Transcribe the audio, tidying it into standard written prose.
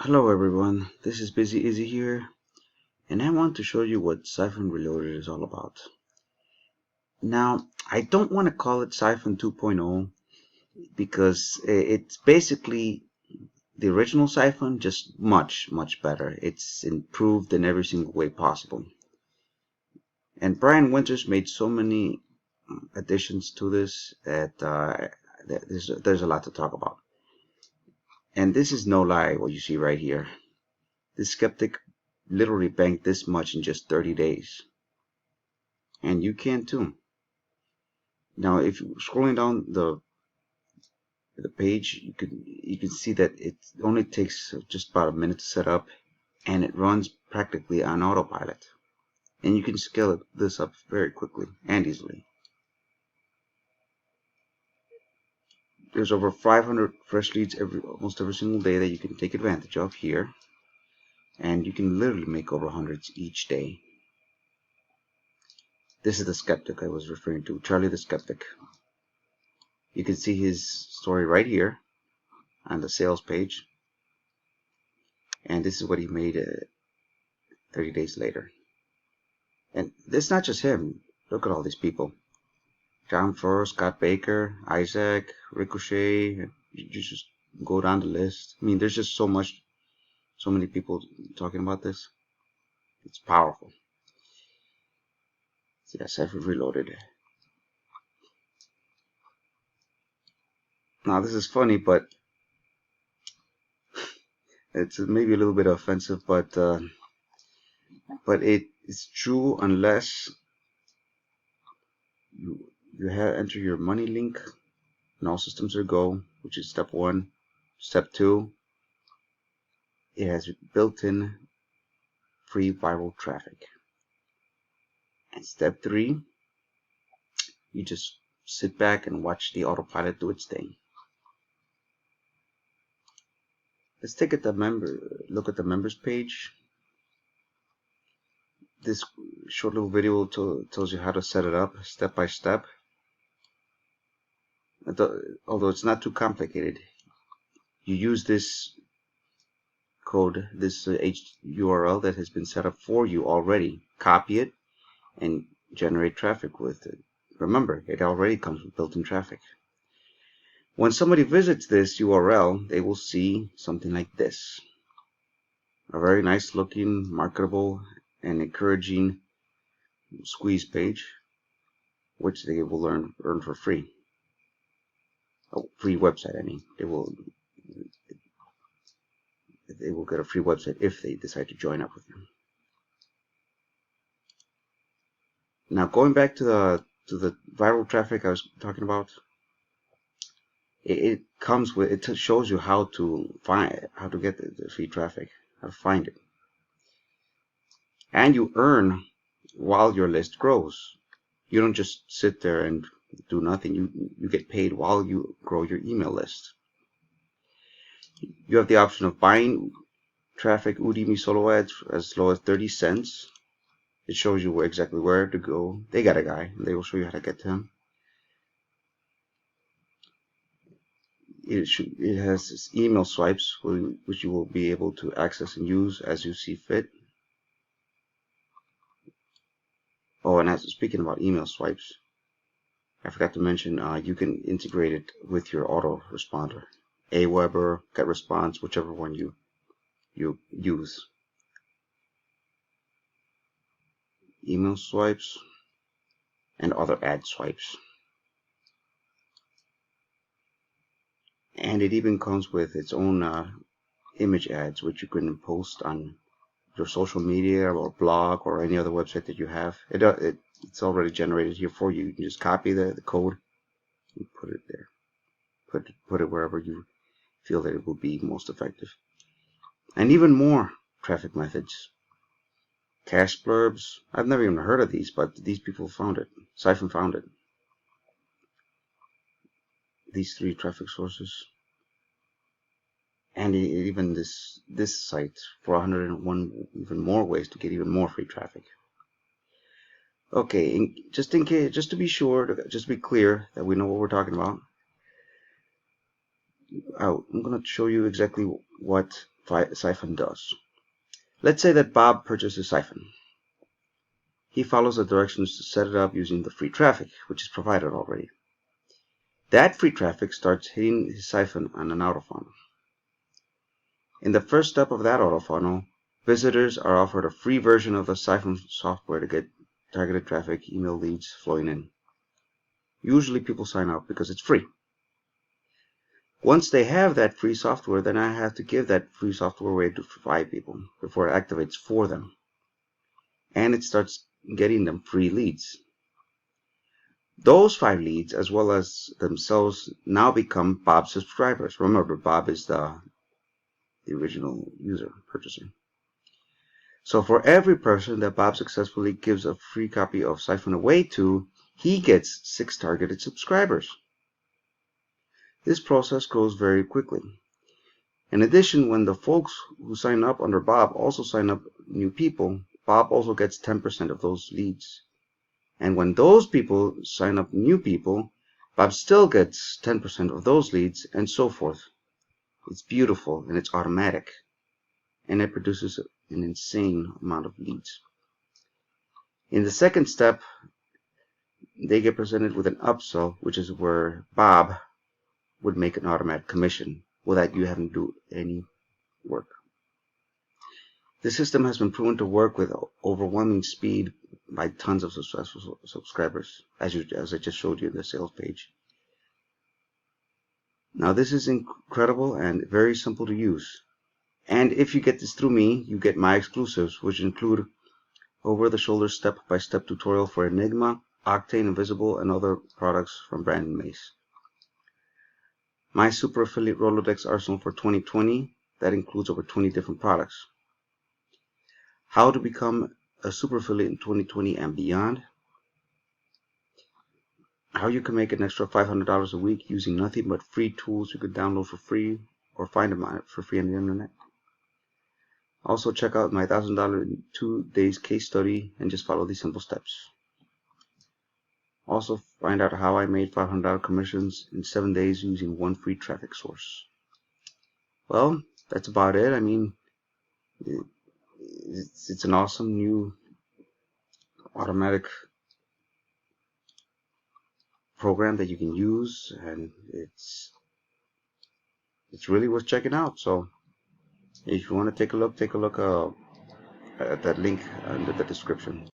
Hello everyone, this is Busy Izzy here, and I want to show you what Siphon Reloaded is all about. Now, I don't want to call it Siphon 2.0 because it's basically the original Siphon, just much better. It's improved in every single way possible. And Bryan Winters made so many additions to this that there's a lot to talk about. And this is no lie what you see right here. This skeptic literally banked this much in just 30 days. And you can too. Now, if you're scrolling down the page, you can see that it only takes just about a minute to set up, and it runs practically on autopilot. And you can scale this up very quickly and easily. There's over 500 fresh leads almost every single day that you can take advantage of here, and you can literally make over hundreds each day. This is the skeptic I was referring to, Charlie the Skeptic. You can see his story right here on the sales page, and this is what he made 30 days later. And it's not just him. Look at all these people. John Furr, Scott Baker, Isaac, Ricochet. You just go down the list. I mean, there's just so many people talking about this. It's powerful. Yes, I've reloaded. Now, this is funny, but it's maybe a little bit offensive, but it is true unless you enter your money link and all systems are go, which is step 1. Step 2, it has built-in free viral traffic. And step 3, you just sit back and watch the autopilot do its thing. Let's take look at the members page. This short little video tells you how to set it up step by step. Although it's not too complicated, you use this code, this URL that has been set up for you already. Copy it and generate traffic with it. Remember, it already comes with built-in traffic. When somebody visits this URL, they will see something like this. A very nice looking, marketable, and encouraging squeeze page, which they will earn for free. Oh, free website, I mean. They will get a free website if they decide to join up with you. Now, going back to the viral traffic I was talking about, it shows you how to get the free traffic, how to find it, and you earn while your list grows. You don't just sit there and do nothing. You get paid while you grow your email list. You have the option of buying traffic Udemy solo ads as low as 30 cents. It shows you exactly where to go. They got a guy. They will show you how to get to him. It has email swipes, which you will be able to access and use as you see fit. Oh, and speaking about email swipes, I forgot to mention you can integrate it with your autoresponder, Aweber, GetResponse, whichever one you use. Email swipes and other ad swipes. And it even comes with its own image ads, which you can post on your social media or blog or any other website that you have. It's already generated here for you. You can just copy the code and put it there. Put it wherever you feel that it will be most effective. And even more traffic methods. Cash blurbs. I've never even heard of these, but these people found it. Siphon found it. These 3 traffic sources. And even this site for 101 even more ways to get even more free traffic. Okay, just to be sure, just to be clear that we know what we're talking about, I'm going to show you exactly what Siphon does. Let's say that Bob purchases Siphon. He follows the directions to set it up using the free traffic, which is provided already. That free traffic starts hitting his Siphon on an autofunnel. In the first step of that autofunnel, visitors are offered a free version of the Siphon software to get targeted traffic, email leads flowing in. Usually people sign up because it's free. Once they have that free software, then I have to give that free software away to 5 people before it activates for them. And it starts getting them free leads. Those 5 leads, as well as themselves, now become Bob's subscribers. Remember, Bob is the original user, purchaser. So for every person that Bob successfully gives a free copy of Siphon away to, he gets 6 targeted subscribers. This process goes very quickly. In addition, when the folks who sign up under Bob also sign up new people, Bob also gets 10% of those leads. And when those people sign up new people, Bob still gets 10% of those leads, and so forth. It's beautiful and it's automatic. And it produces an insane amount of leads. In the second step, they get presented with an upsell, which is where Bob would make an automatic commission without you having to do any work. The system has been proven to work with overwhelming speed by tons of successful subscribers, as I just showed you in the sales page. Now this is incredible and very simple to use. And if you get this through me, you get my exclusives, which include over-the-shoulder step-by-step tutorial for Enigma, Octane, Invisible, and other products from Bryan and Mace. My Super Affiliate Rolodex Arsenal for 2020, that includes over 20 different products. How to become a super affiliate in 2020 and beyond. How you can make an extra $500 a week using nothing but free tools you could download for free or find them for free on the internet. Also check out my $1,000 in 2 days case study and just follow these simple steps. Also find out how I made $500 commissions in 7 days using one free traffic source. Well, that's about it. I mean, it's an awesome new automatic program that you can use, and it's really worth checking out. So if you want to take a look at that link under the description.